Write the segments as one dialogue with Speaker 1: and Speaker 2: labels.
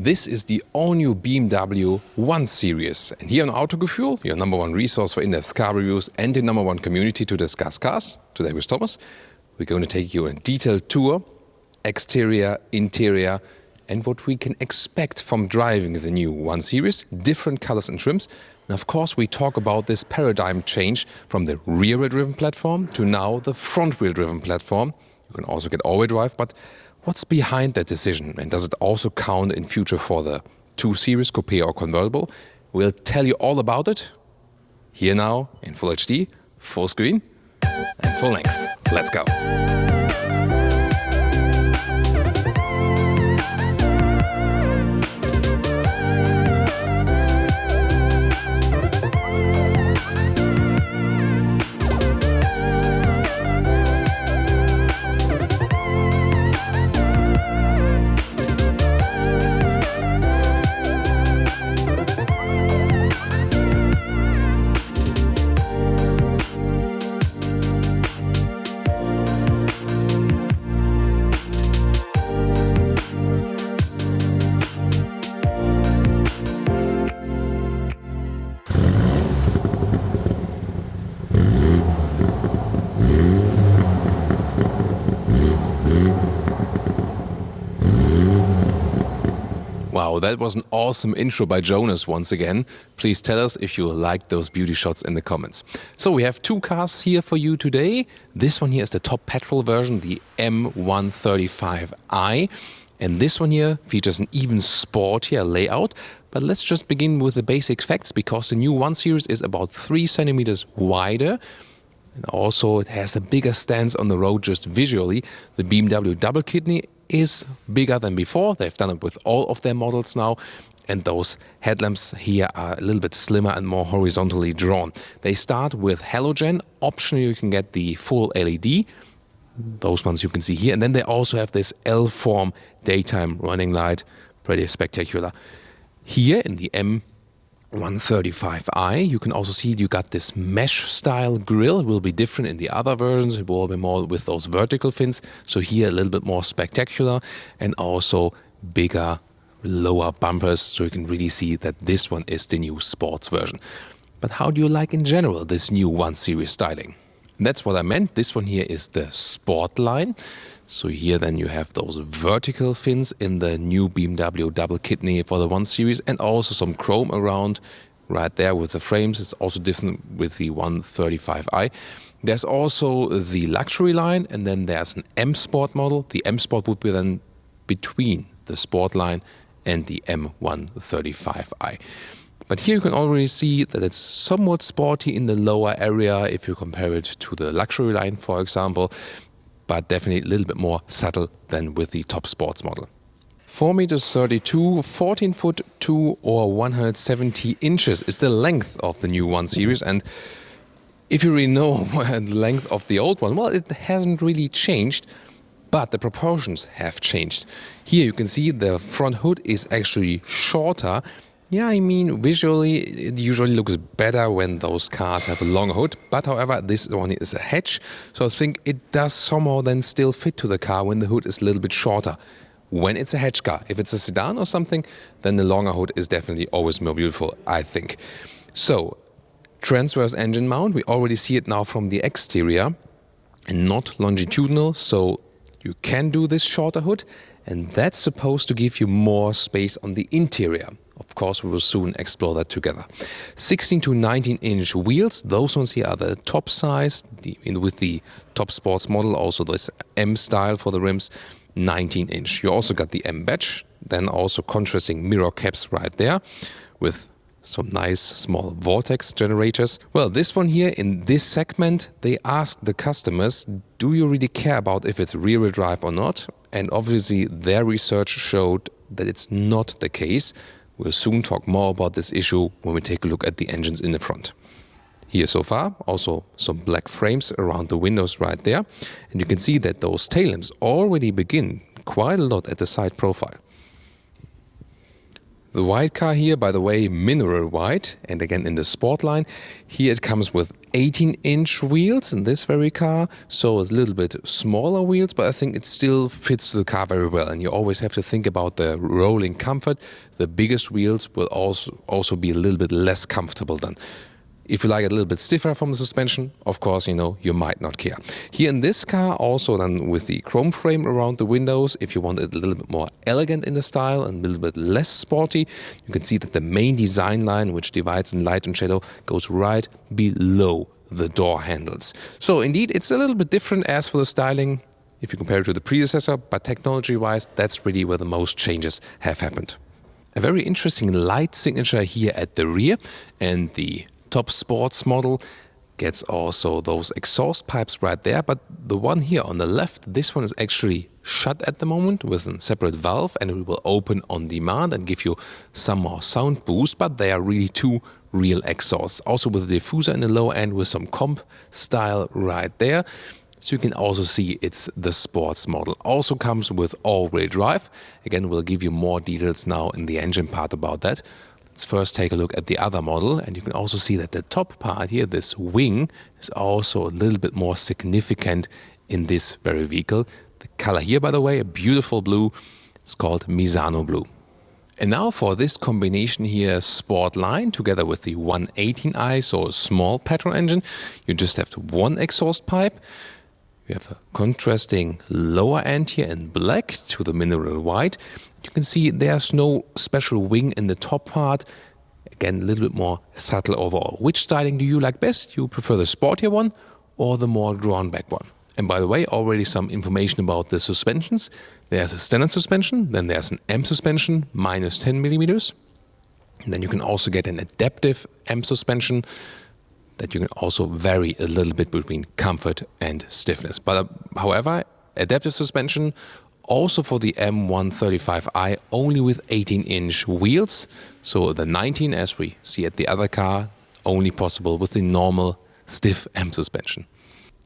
Speaker 1: This is the all-new BMW 1 Series. And here on Autogefuehl, your #1 resource for in-depth car reviews and the #1 community to discuss cars. Today with Thomas, we're going to take you on a detailed tour, exterior, interior, and what we can expect from driving the new 1 Series, different colors and trims. And of course, we talk about this paradigm change from the rear-wheel driven platform to now the front-wheel driven platform. You can also get all-wheel drive, but what's behind that decision? And does it also count in future for the 2 Series, Coupe or Convertible? We'll tell you all about it here now in Full HD, full screen and full length. Let's go. Wow, that was an awesome intro by Jonas once again. Please tell us if you liked those beauty shots in the comments. So we have 2 cars here for you today. This one here is the top petrol version, the M135i. And this one here features an even sportier layout. But let's just begin with the basic facts, because the new 1 Series is about 3 centimeters wider. And also it has a bigger stance on the road just visually. The BMW double kidney is bigger than before. They've done it with all of their models now. And those headlamps here are a little bit slimmer and more horizontally drawn. They start with halogen. Optionally, you can get the full LED. Those ones you can see here. And then they also have this L-form daytime running light. Pretty spectacular. Here in the M135i, you can also see you got this mesh style grille. It will be different in the other versions. It will be more with those vertical fins. So here a little bit more spectacular and also bigger, lower bumpers. So you can really see that this one is the new sports version. But how do you like in general this new 1 Series styling? And that's what I meant. This one here is the sport line. So here then you have those vertical fins in the new BMW double kidney for the 1 Series, and also some chrome around right there with the frames. It's also different with the 135i. There's also the luxury line, and then there's an M Sport model. The M Sport would be then between the sport line and the M135i. But here you can already see that it's somewhat sporty in the lower area if you compare it to the luxury line, for example, but definitely a little bit more subtle than with the top sports model. 4.32 meters, 14 foot 2 or 170 inches is the length of the new 1 Series. And if you really know the length of the old one, well, it hasn't really changed, but the proportions have changed. Here you can see the front hood is actually shorter. Yeah, I mean, visually, it usually looks better when those cars have a long hood. But however, this one is a hatch. So I think it does somehow then still fit to the car when the hood is a little bit shorter. When it's a hatch car, if it's a sedan or something, then the longer hood is definitely always more beautiful, I think. So, transverse engine mount, we already see it now from the exterior and not longitudinal. So you can do this shorter hood, and that's supposed to give you more space on the interior. Of course, we will soon explore that together. 16 to 19 inch wheels. Those ones here are the top size with the top sports model. Also this M style for the rims, 19 inch. You also got the M badge. Then also contrasting mirror caps right there with some nice small vortex generators. Well, this one here in this segment, they asked the customers, do you really care about if it's rear-wheel drive or not? And obviously their research showed that it's not the case. We'll soon talk more about this issue when we take a look at the engines in the front. Here so far, also some black frames around the windows right there. And you can see that those tail lamps already begin quite a lot at the side profile. The white car here, by the way, mineral white, and again in the sport line. Here it comes with 18-inch wheels in this very car, so a little bit smaller wheels, but I think it still fits the car very well. And you always have to think about the rolling comfort. The biggest wheels will also be a little bit less comfortable than. If you like it a little bit stiffer from the suspension, of course, you might not care. Here in this car, also then with the chrome frame around the windows, if you want it a little bit more elegant in the style and a little bit less sporty, you can see that the main design line, which divides in light and shadow, goes right below the door handles. So indeed, it's a little bit different as for the styling if you compare it to the predecessor, but technology-wise, that's really where the most changes have happened. A very interesting light signature here at the rear, and the top sports model gets also those exhaust pipes right there, but the one here on the left, this one is actually shut at the moment with a separate valve, and it will open on demand and give you some more sound boost, but they are really two real exhausts. Also with a diffuser in the low end with some comp style right there. So you can also see it's the sports model. Also comes with all-wheel drive. Again, we'll give you more details now in the engine part about that. Let's first take a look at the other model, and you can also see that the top part here, this wing, is also a little bit more significant in this very vehicle. The color here, by the way, a beautiful blue. It's called Misano blue. And now for this combination here, Sport line, together with the 118i, so a small petrol engine, you just have one exhaust pipe. You have a contrasting lower end here in black to the mineral white. You can see there's no special wing in the top part. Again, a little bit more subtle overall. Which styling do you like best? You prefer the sportier one or the more drawn back one? And by the way, already some information about the suspensions. There's a standard suspension, then there's an M suspension, minus 10 millimeters. And then you can also get an adaptive M suspension that you can also vary a little bit between comfort and stiffness. But however, adaptive suspension also for the M135i, only with 18-inch wheels. So the 19, as we see at the other car, only possible with the normal stiff M suspension.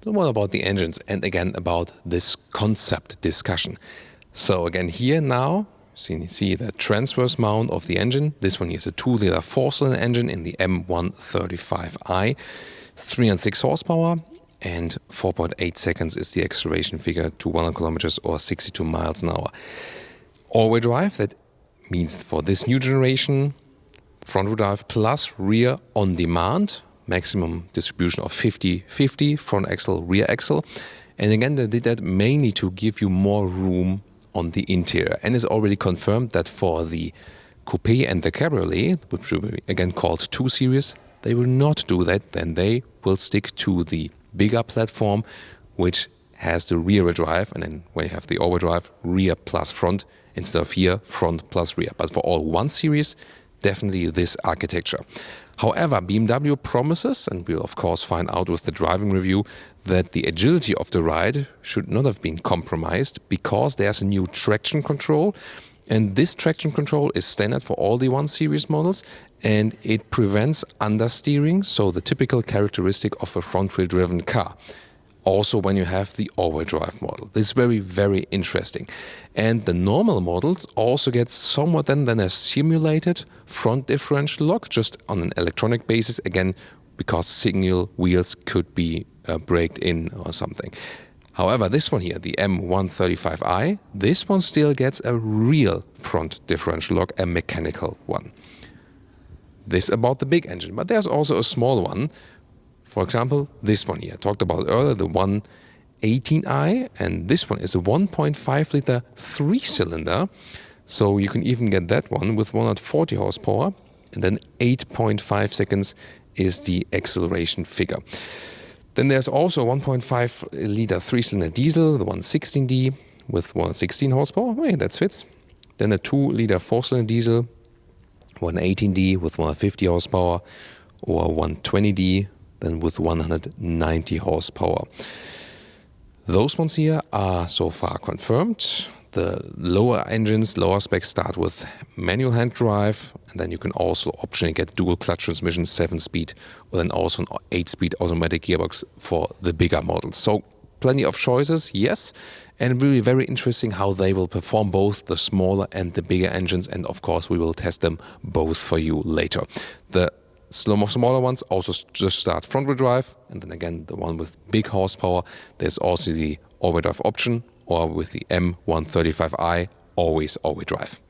Speaker 1: So what about the engines, and again about this concept discussion. So again here now, so you can see the transverse mount of the engine. This one here is a 2-liter 4-cylinder engine in the M135i, 306 horsepower, and 4.8 seconds is the acceleration figure to 100 kilometers or 62 miles an hour. All-wheel drive, that means for this new generation, front-wheel drive plus rear on demand, maximum distribution of 50-50, front axle, rear axle. And again, they did that mainly to give you more room on the interior, and it's already confirmed that for the coupe and the cabriolet, which will be again called 2 Series, they will not do that. Then they will stick to the bigger platform, which has the rear-wheel drive, and then when you have the all-wheel drive, rear plus front, instead of here, front plus rear. But for all 1 Series, definitely this architecture. However, BMW promises, and we'll of course find out with the driving review, that the agility of the ride should not have been compromised because there's a new traction control. And this traction control is standard for all the 1 Series models, and it prevents understeering, so the typical characteristic of a front-wheel driven car. Also when you have the all-wheel drive model. This is very, very interesting. And the normal models also get somewhat then a simulated front differential lock, just on an electronic basis, again, because single wheels could be braked in or something. However, this one here, the M135i, this one still gets a real front differential lock, a mechanical one. This about the big engine, but there's also a small one. For example, this one here, I talked about earlier, the 118i, and this one is a 1.5 liter 3-cylinder. So you can even get that one with 140 horsepower, and then 8.5 seconds is the acceleration figure. Then there's also a 1.5 liter 3-cylinder diesel, the 116D with 116 horsepower. Hey, that fits. Then a 2 liter 4-cylinder diesel, 118D with 150 horsepower, or 120D then with 190 horsepower. Those ones here are so far confirmed. The lower engines, lower specs start with manual hand drive, and then you can also optionally get dual clutch transmission, 7-speed, or then also an 8-speed automatic gearbox for the bigger models. So plenty of choices, yes, and really very interesting how they will perform, both the smaller and the bigger engines, and of course we will test them both for you later. The smaller ones also just start front-wheel drive, and then again the one with big horsepower, there's also the all-wheel drive option, or with the M135i, always all-wheel drive.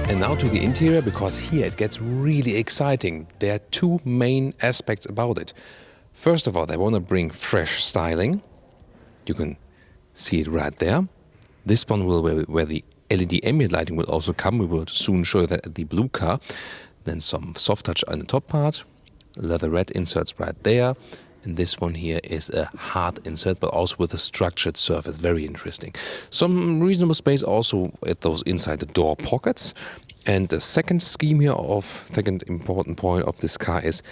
Speaker 1: And now to the interior, because here it gets really exciting. There are two main aspects about it. First of all, they want to bring fresh styling. You can see it right there. This one will where the LED ambient lighting will also come. We will soon show you that at the blue car. Then some soft touch on the top part, leatherette inserts right there. And this one here is a hard insert, but also with a structured surface. Very interesting. Some reasonable space also at those inside the door pockets. And the second important point of this car is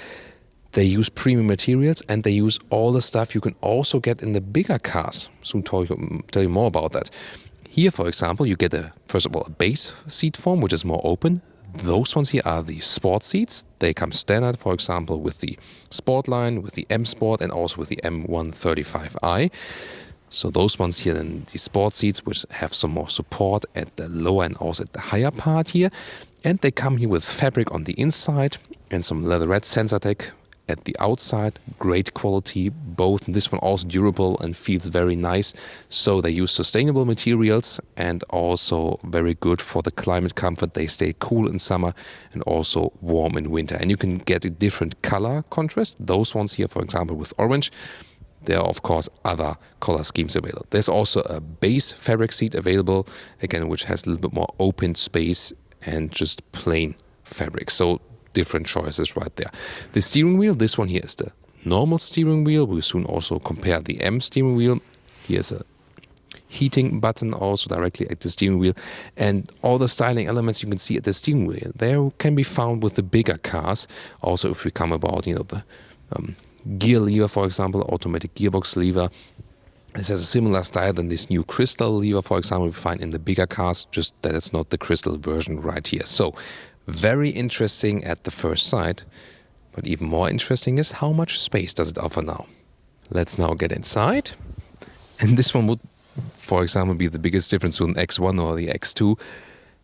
Speaker 1: they use premium materials, and they use all the stuff you can also get in the bigger cars. Soon tell you more about that. Here, for example, you get first of all a base seat form, which is more open. Those ones here are the sport seats. They come standard, for example, with the Sport line, with the M Sport, and also with the M135i. So those ones here, then the sport seats, which have some more support at the lower and also at the higher part here. And they come here with fabric on the inside and some leatherette sensor tech at the outside. Great quality, both. This one also durable and feels very nice. So they use sustainable materials and also very good for the climate comfort. They stay cool in summer and also warm in winter. And you can get a different color contrast. Those ones here, for example, with orange. There are, of course, other color schemes available. There's also a base fabric seat available, again, which has a little bit more open space and just plain fabric. So different choices right there. The steering wheel, this one here is the normal steering wheel. We'll soon also compare the M steering wheel. Here's a heating button also directly at the steering wheel. And all the styling elements you can see at the steering wheel, they can be found with the bigger cars. Also, if we come about, the gear lever, for example, automatic gearbox lever. This has a similar style than this new crystal lever, for example, we find in the bigger cars, just that it's not the crystal version right here. So, very interesting at the first sight, but even more interesting is how much space does it offer now. Let's now get inside. And this one would, for example, be the biggest difference to an X1 or the X2.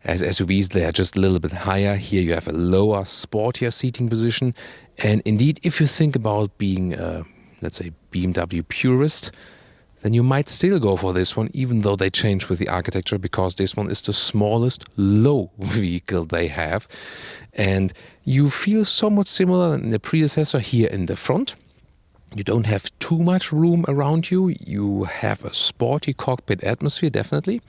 Speaker 1: As SUVs, they are just a little bit higher. Here you have a lower, sportier seating position. And indeed, if you think about being, let's say, BMW purist, then you might still go for this one, even though they changed with the architecture, because this one is the smallest low vehicle they have. And you feel somewhat similar than the predecessor here in the front. You don't have too much room around you. You have a sporty cockpit atmosphere, definitely.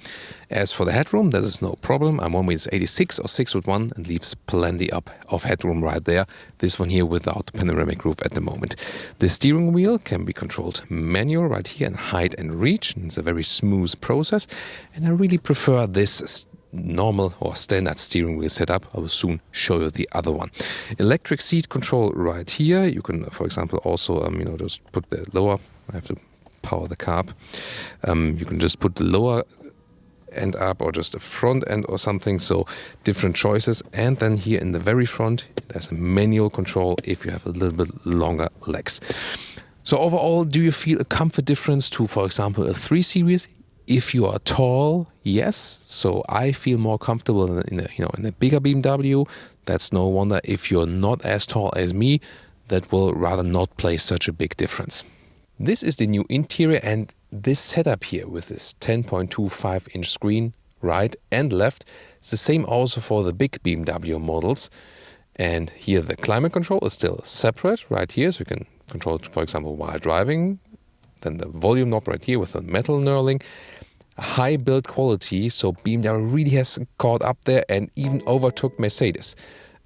Speaker 1: As for the headroom, that is no problem. I'm on with 86 or 6'1" and leaves plenty up of headroom right there. This one here without panoramic roof at the moment. The steering wheel can be controlled manual right here in height and reach. And it's a very smooth process. And I really prefer this normal or standard steering wheel setup. I will soon show you the other one. Electric seat control right here. You can, for example, also just put the lower. I have to power the car up. You can just put the lower end up or just the front end or something. So different choices. And then here in the very front, there's a manual control if you have a little bit longer legs. So overall, do you feel a comfort difference to, for example, a 3 Series? If you are tall, yes. So I feel more comfortable in a bigger BMW. That's no wonder. If you're not as tall as me, that will rather not play such a big difference. This is the new interior, and this setup here with this 10.25-inch screen, right and left, is the same also for the big BMW models. And here the climate control is still separate right here, so you can control it, for example, while driving. Then the volume knob right here with a metal knurling. High build quality, so BMW really has caught up there and even overtook Mercedes.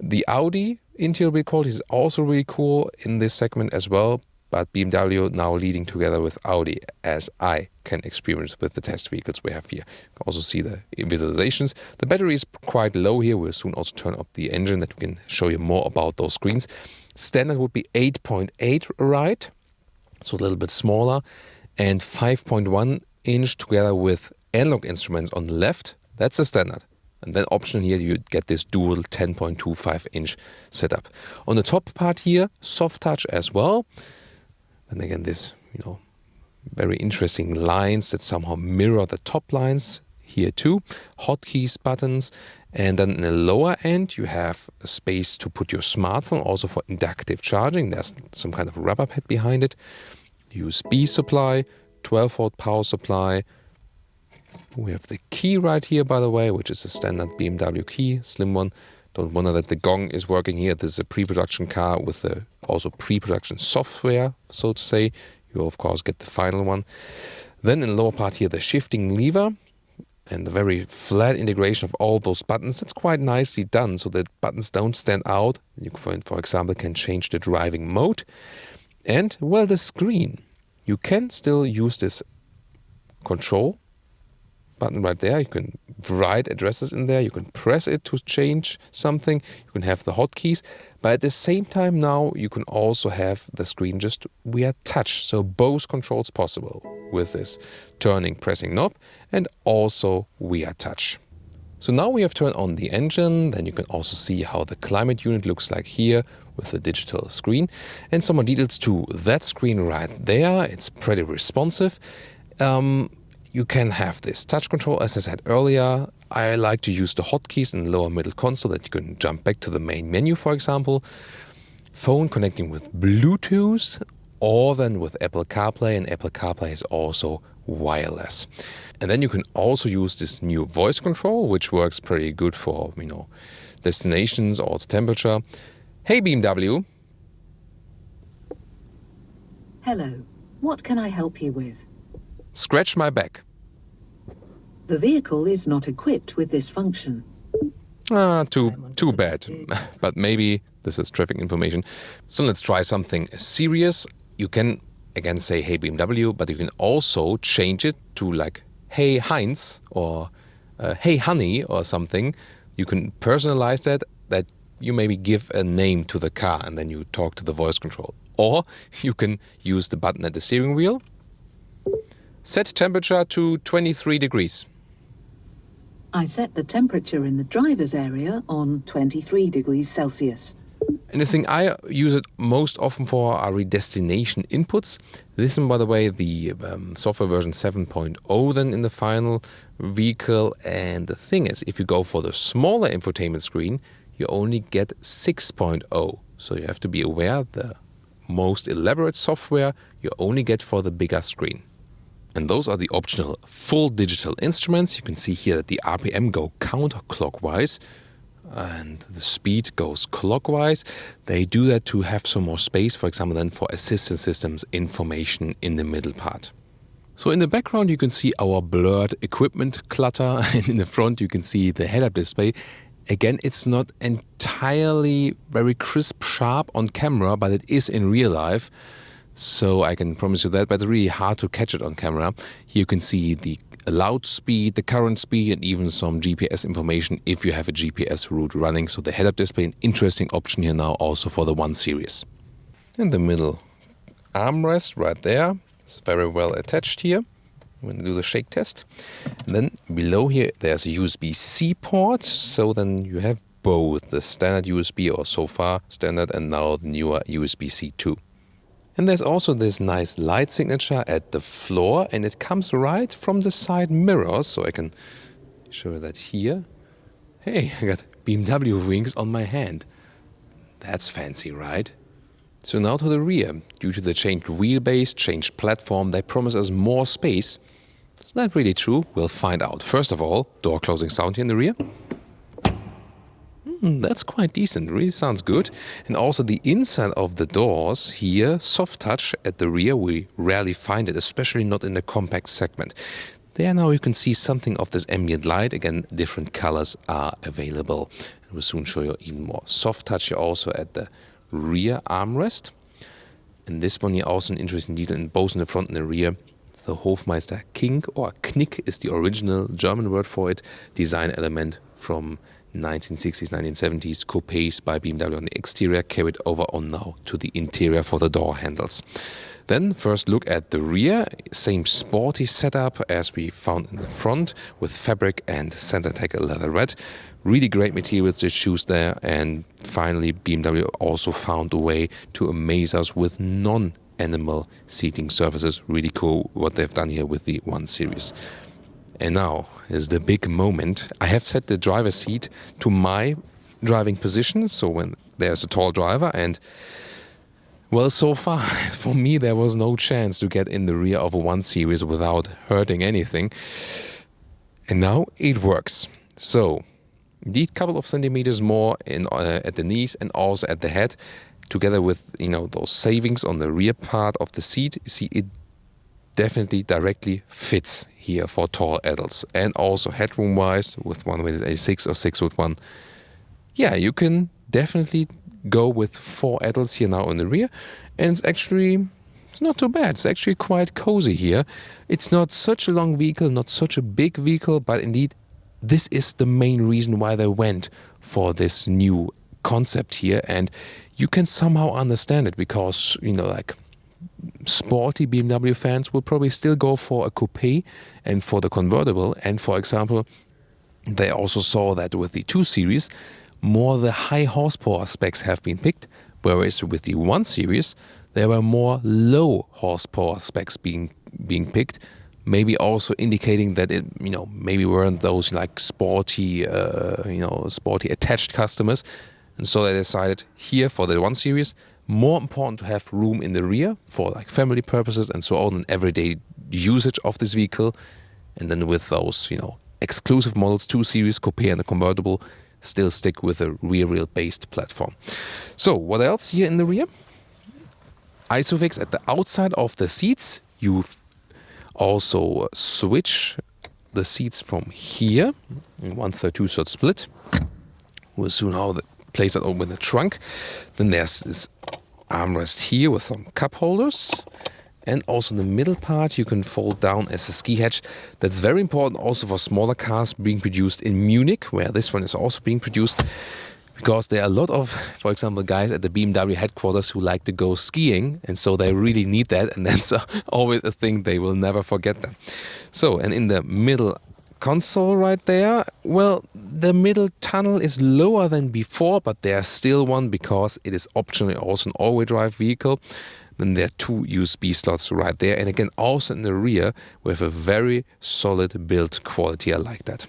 Speaker 1: The Audi interior build quality is also really cool in this segment as well, but BMW now leading together with Audi, as I can experience with the test vehicles we have here. You can also see the visualizations. The battery is quite low here. We'll soon also turn up the engine that we can show you more about those screens. Standard would be 8.8, right? So a little bit smaller, and 5.1 inch together with analog instruments on the left. That's the standard. And then optional here, you get this dual 10.25 inch setup. On the top part here, soft touch as well. And again, this, very interesting lines that somehow mirror the top lines here too. Hotkeys buttons. And then in the lower end, you have a space to put your smartphone, also for inductive charging. There's some kind of rubber pad behind it. USB supply, 12-volt power supply. We have the key right here, by the way, which is a standard BMW key, slim one. Don't wonder that the gong is working here. This is a pre-production car with also pre-production software, so to say. You, of course, get the final one. Then in the lower part here, the shifting lever and the very flat integration of all those buttons. That's quite nicely done so that buttons don't stand out. You, for example, can change the driving mode. And, well, the screen. You can still use this control button right there. You can write addresses in there. You can press it to change something. You can have the hotkeys. But at the same time now, you can also have the screen just via touch. So both controls possible with this turning, pressing knob, and also via touch. So now we have turned on the engine. Then you can also see how the climate unit looks like here with the digital screen. And some more details to that screen right there. It's pretty responsive. You can have this touch control, as I said earlier. I like to use the hotkeys in the lower middle console that you can jump back to the main menu, for example. Phone connecting with Bluetooth or then with Apple CarPlay, and Apple CarPlay is also wireless. And then you can also use this new voice control, which works pretty good for, destinations or the temperature. Hey BMW.
Speaker 2: Hello, what can I help you with?
Speaker 1: Scratch my back.
Speaker 2: The vehicle is not equipped with this function.
Speaker 1: Too bad. But maybe this is traffic information. So let's try something serious. You can again say hey BMW, but you can also change it to like hey Heinz or hey honey or something. You can personalize that you maybe give a name to the car and then you talk to the voice control. Or you can use the button at the steering wheel. Set temperature to 23 degrees.
Speaker 2: I set the temperature in the driver's area on 23 degrees Celsius.
Speaker 1: And the thing I use it most often for are destination inputs. This one, by the way, the software version 7.0 then in the final vehicle. And the thing is, if you go for the smaller infotainment screen, you only get 6.0. So you have to be aware the most elaborate software you only get for the bigger screen. And those are the optional full digital instruments. You can see here that the RPM go counterclockwise and the speed goes clockwise. They do that to have some more space, for example, then for assistance systems information in the middle part. So in the background, you can see our blurred equipment clutter, and in the front, you can see the head-up display. Again, it's not entirely very crisp, sharp on camera, but it is in real life. So I can promise you that, but it's really hard to catch it on camera. Here you can see the allowed speed, the current speed, and even some GPS information if you have a GPS route running. So the head-up display, an interesting option here now also for the 1 Series. In the middle armrest right there, it's very well attached here. I'm going to do the shake test. And then below here, there's a USB-C port. So then you have both the standard USB or so far standard and now the newer USB-C 2. And there's also this nice light signature at the floor, and it comes right from the side mirrors. So I can show that here. Hey, I got BMW wings on my hand. That's fancy, right? So now to the rear. Due to the changed wheelbase, changed platform, they promise us more space. Is that really true? We'll find out. First of all, door closing sound here in the rear. That's quite decent, really sounds good. And also the inside of the doors here, soft touch at the rear, we rarely find it, especially not in the compact segment. There now you can see something of this ambient light. Again, different colors are available. We'll soon show you even more soft touch here also at the rear armrest. And this one here also an interesting detail in both in the front and the rear. The Hofmeister King or Knick is the original German word for it. Design element from 1960s, 1970s coupes by BMW on the exterior, carried over on now to the interior for the door handles. Then first look at the rear, same sporty setup as we found in the front with fabric and Sensatec leather red. Really great materials they choose there, and finally BMW also found a way to amaze us with non-animal seating surfaces. Really cool what they've done here with the 1 Series. And now is the big moment. I have set the driver's seat to my driving position, so when there's a tall driver, and well, so far for me there was no chance to get in the rear of a 1 Series without hurting anything. And now it works. So indeed, couple of centimeters more at the knees and also at the head, together with those savings on the rear part of the seat. You see, it definitely directly fits here for tall adults. And also headroom wise, with 1 with a 6 or 6 with 1, yeah, you can definitely go with 4 adults here now in the rear, and it's not too bad. It's actually quite cozy here. It's not such a long vehicle, not such a big vehicle, but indeed this is the main reason why they went for this new concept here. And you can somehow understand it, because like sporty BMW fans will probably still go for a coupe and for the convertible. And for example, they also saw that with the 2 Series, more the high horsepower specs have been picked, whereas with the 1 Series, there were more low horsepower specs being picked. Maybe also indicating that it, maybe weren't those like sporty attached customers. And so they decided here for the 1 Series, more important to have room in the rear for like family purposes and so on, and everyday usage of this vehicle. And then with those, exclusive models, 2 Series, coupe and the convertible, still stick with a rear wheel based platform. So what else here in the rear? Isofix at the outside of the seats. You also switch the seats from here, 1/3, 2/3 split. We'll soon place that over in the trunk. Then there's this armrest here with some cup holders. And also the middle part you can fold down as a ski hatch. That's very important also for smaller cars being produced in Munich, where this one is also being produced. Because there are a lot of, for example, guys at the BMW headquarters who like to go skiing, and so they really need that, and that's always a thing they will never forget that. So, and in the middle console right there, well, the middle tunnel is lower than before, but there's still one because it is optionally also an all-wheel drive vehicle. Then there are 2 USB slots right there, and again also in the rear we have a very solid build quality. I like that.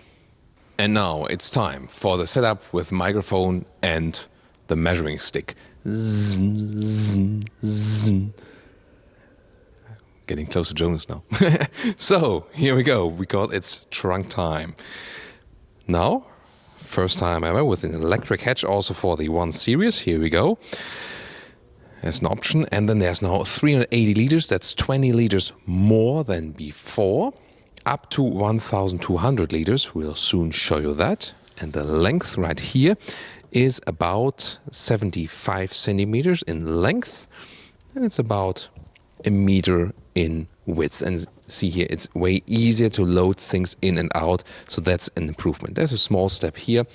Speaker 1: And now it's time for the setup with microphone and the measuring stick. Zzz, zzz, zzz. Getting close to Jonas now. So here we go, because it's trunk time. Now, first time ever with an electric hatch also for the 1 Series. Here we go. As an option. And then there's now 380 liters. That's 20 liters more than before. Up to 1,200 liters. We'll soon show you that. And the length right here is about 75 centimeters in length. And it's about a meter in width. And see here, it's way easier to load things in and out. So that's an improvement. There's a small step here.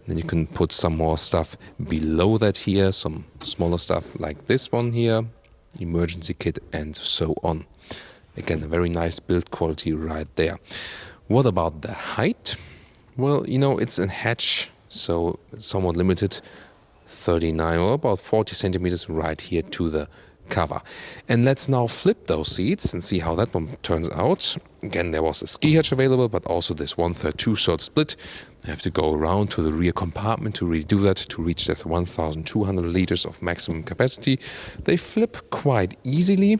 Speaker 1: Then you can put some more stuff below that here. Some smaller stuff like this one here. Emergency kit and so on. Again, a very nice build quality right there. What about the height? Well, it's a hatch, so it's somewhat limited. 39 or about 40 centimeters right here to the cover. And let's now flip those seats and see how that one turns out. Again, there was a ski hatch available, but also this 1/3, 2/3 split. I have to go around to the rear compartment to really do that, to reach that 1,200 liters of maximum capacity. They flip quite easily.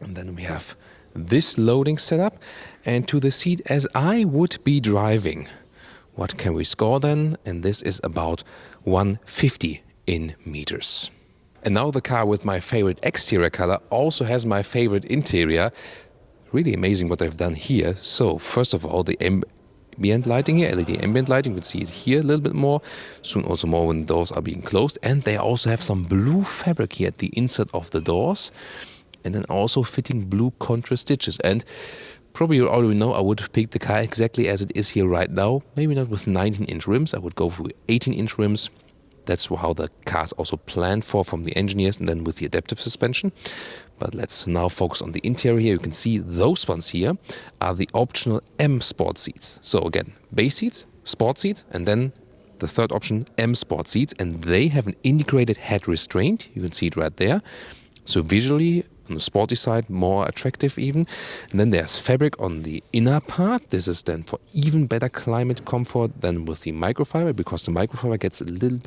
Speaker 1: And then we have this loading setup, and to the seat as I would be driving. What can we score then? And this is about 150 in meters. And now the car with my favorite exterior color also has my favorite interior. really amazing what they've done here. So first of all, the ambient lighting here, LED ambient lighting, you can see it here a little bit more, soon also more when the doors are being closed. And they also have some blue fabric here at the inside of the doors, and then also fitting blue contrast stitches. And probably you already know I would pick the car exactly as it is here right now, maybe not with 19-inch rims, I would go for 18-inch rims. That's how the car's also planned for from the engineers, and then with the adaptive suspension. But let's now focus on the interior here. You can see those ones here are the optional M Sport seats. So again, base seats, sport seats, and then the third option, M Sport seats. And they have an integrated head restraint. You can see it right there. So visually, on the sporty side, more attractive even. And then there's fabric on the inner part. This is then for even better climate comfort than with the microfiber, because the microfiber gets a little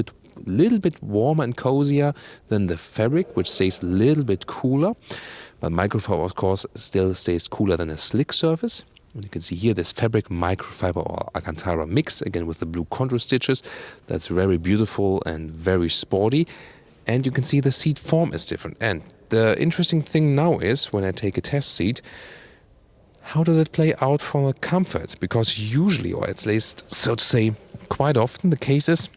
Speaker 1: bit warmer and cozier than the fabric, which stays a little bit cooler. But microfiber, of course, still stays cooler than a slick surface. And you can see here this fabric microfiber or Alcantara mix, again with the blue contrast stitches. That's very beautiful and very sporty. And you can see the seat form is different. And the interesting thing now is, when I take a test seat, how does it play out for the comfort? Because usually, or at least so to say, quite often the case is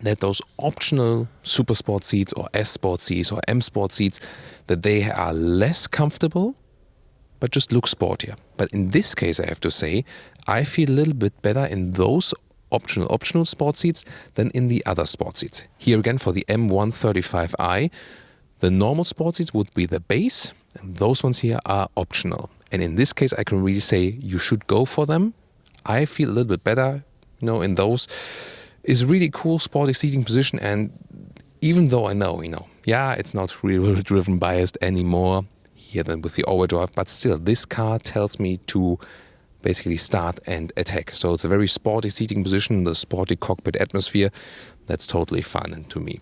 Speaker 1: that those optional Super Sport seats or S Sport seats or M Sport seats, that they are less comfortable, but just look sportier. But in this case, I have to say, I feel a little bit better in those optional sport seats than in the other sport seats. Here again, for the M135i, the normal sport seats would be the base, and those ones here are optional. And in this case, I can really say you should go for them. I feel a little bit better, in those. Is really cool sporty seating position. And even though I know, it's not really driven biased anymore here than with the all-wheel drive, but still, this car tells me to basically start and attack. So it's a very sporty seating position, the sporty cockpit atmosphere. That's totally fun to me.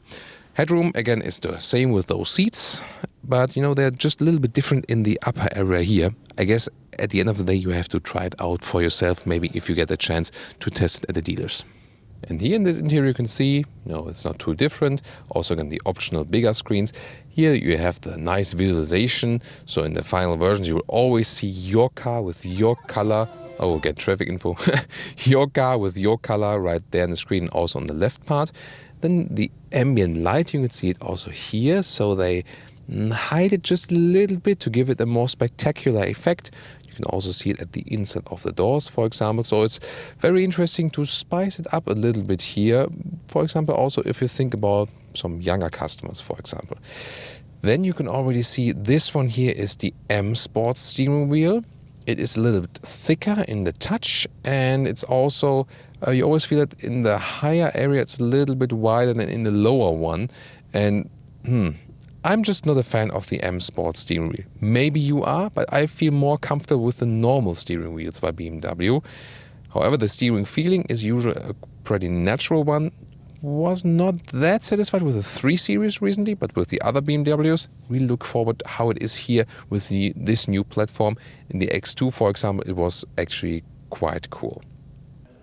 Speaker 1: Headroom, again, is the same with those seats, but they're just a little bit different in the upper area here. I guess at the end of the day, you have to try it out for yourself, maybe if you get a chance to test it at the dealers. And here in this interior, you can see, it's not too different. Also, again, the optional bigger screens. Here you have the nice visualization. So in the final versions, you will always see your car with your color. Oh, get traffic info. Your car with your color right there on the screen, also on the left part. Then the ambient light, you can see it also here. So they hide it just a little bit to give it a more spectacular effect. You can also see it at the inside of the doors, for example. So it's very interesting to spice it up a little bit here. For example, also if you think about some younger customers, for example. Then you can already see this one here is the M Sport steering wheel. It is a little bit thicker in the touch, and it's also, you always feel that in the higher area it's a little bit wider than in the lower one. And I'm just not a fan of the M Sport steering wheel. Maybe you are, but I feel more comfortable with the normal steering wheels by BMW. However, the steering feeling is usually a pretty natural one. Was not that satisfied with the 3 Series recently, but with the other BMWs, we look forward to how it is here with this new platform. In the X2, for example, it was actually quite cool.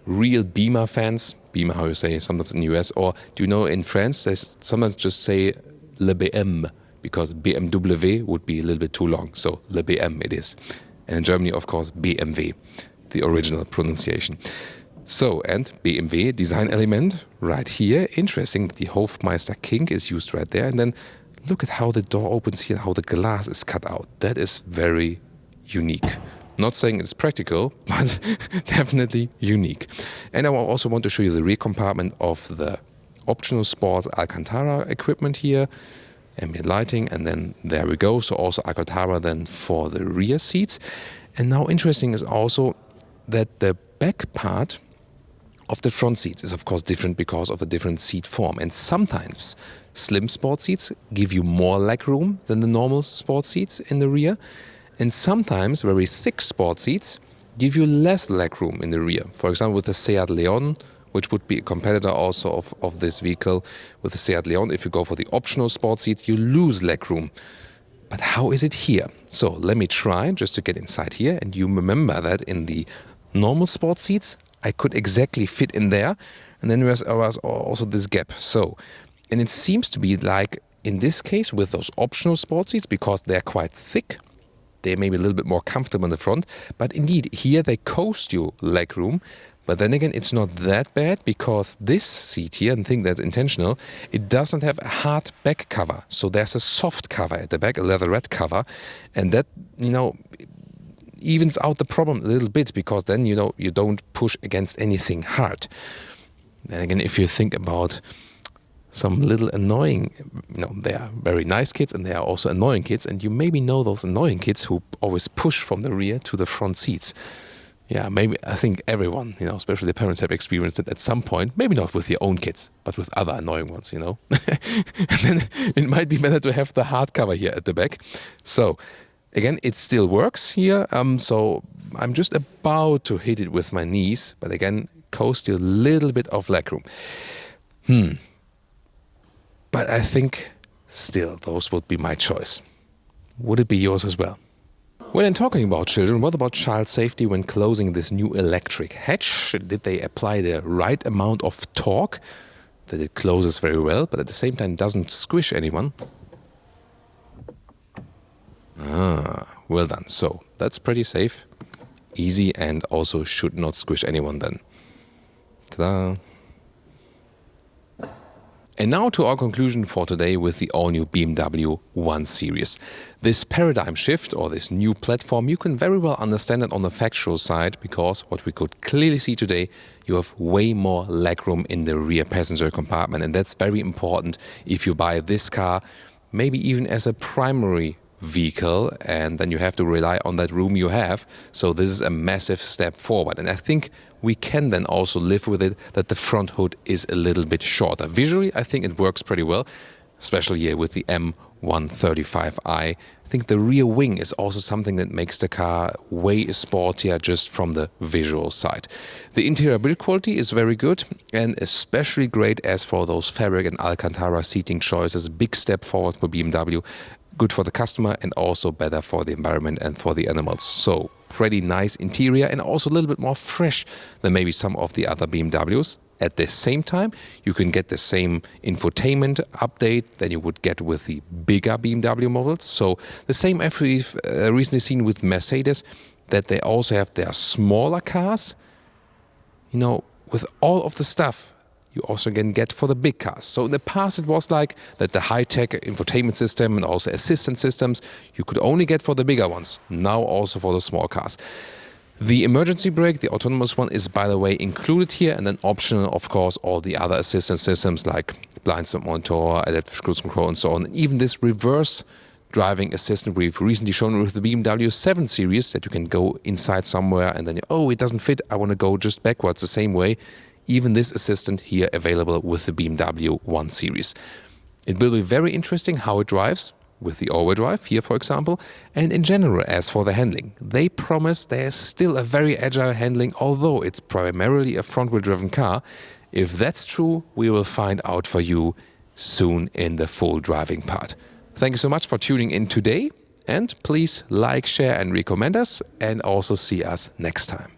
Speaker 1: Real Beamer fans, Beamer how you say sometimes in the US, or do you know in France, they sometimes just say Le BM, because BMW would be a little bit too long, so Le BM it is. And in Germany, of course, BMW, the original pronunciation. So, and BMW design element right here. Interesting that the Hofmeister kink is used right there. And then look at how the door opens here, how the glass is cut out. That is very unique. Not saying it's practical, but definitely unique. And I also want to show you the rear compartment of the optional Sports Alcantara equipment here. Ambient lighting, and then there we go. So also Alcantara then for the rear seats. And now interesting is also that the back part of the front seats is of course different because of a different seat form. And sometimes slim sport seats give you more leg room than the normal sport seats in the rear. And sometimes very thick sport seats give you less leg room in the rear. For example, with the Seat Leon, which would be a competitor also of this vehicle. With the Seat Leon, if you go for the optional sport seats, you lose leg room. But how is it here? So let me try just to get inside here. And you remember that in the normal sport seats, I could exactly fit in there. And then there was also this gap. So, and it seems to be like in this case with those optional sport seats, because they're quite thick, They're maybe a little bit more comfortable in the front. But indeed, here they coast you legroom. But then again, it's not that bad because this seat here, and I think that's intentional, it doesn't have a hard back cover. So there's a soft cover at the back, a leatherette cover. And that, evens out the problem a little bit because then, you don't push against anything hard. And again, if you think about some little annoying, they are very nice kids and they are also annoying kids. And you maybe know those annoying kids who always push from the rear to the front seats. Yeah, maybe I think everyone, especially the parents have experienced it at some point, maybe not with your own kids, but with other annoying ones, And then it might be better to have the hard cover here at the back. So again, it still works here. So I'm just about to hit it with my knees, but again, coast a little bit of legroom. But I think still those would be my choice. Would it be yours as well? When I'm talking about children, what about child safety when closing this new electric hatch? Did they apply the right amount of torque that it closes very well, but at the same time doesn't squish anyone? Well done. So that's pretty safe, easy, and also should not squish anyone then. Ta-da! And now to our conclusion for today with the all-new BMW 1 Series. This paradigm shift, or this new platform, you can very well understand it on the factual side because what we could clearly see today, you have way more legroom in the rear passenger compartment, and that's very important if you buy this car, maybe even as a primary vehicle, and then you have to rely on that room you have. So this is a massive step forward, and I think we can then also live with it that the front hood is a little bit shorter. Visually, I think it works pretty well, especially here with the M135i. I think the rear wing is also something that makes the car way sportier just from the visual side. The interior build quality is very good and especially great as for those fabric and Alcantara seating choices. Big step forward for BMW. Good for the customer and also better for the environment and for the animals. So pretty nice interior and also a little bit more fresh than maybe some of the other BMWs. At the same time, you can get the same infotainment update that you would get with the bigger BMW models. So the same as we've recently seen with Mercedes, that they also have their smaller cars, with all of the stuff you also can get for the big cars. So in the past it was like that the high-tech infotainment system and also assistant systems you could only get for the bigger ones, now also for the small cars. The emergency brake, the autonomous one, is by the way included here, and then optional, of course, all the other assistant systems like blind spot monitor, adaptive cruise control and so on. And even this reverse driving assistant we've recently shown with the BMW 7 Series that you can go inside somewhere and then, it doesn't fit, I want to go just backwards the same way. Even this assistant here available with the BMW 1 Series. It will be very interesting how it drives with the all-wheel drive here, for example, and in general as for the handling. They promise there's still a very agile handling, although it's primarily a front-wheel driven car. If that's true, we will find out for you soon in the full driving part. Thank you so much for tuning in today, and please like, share and recommend us, and also see us next time.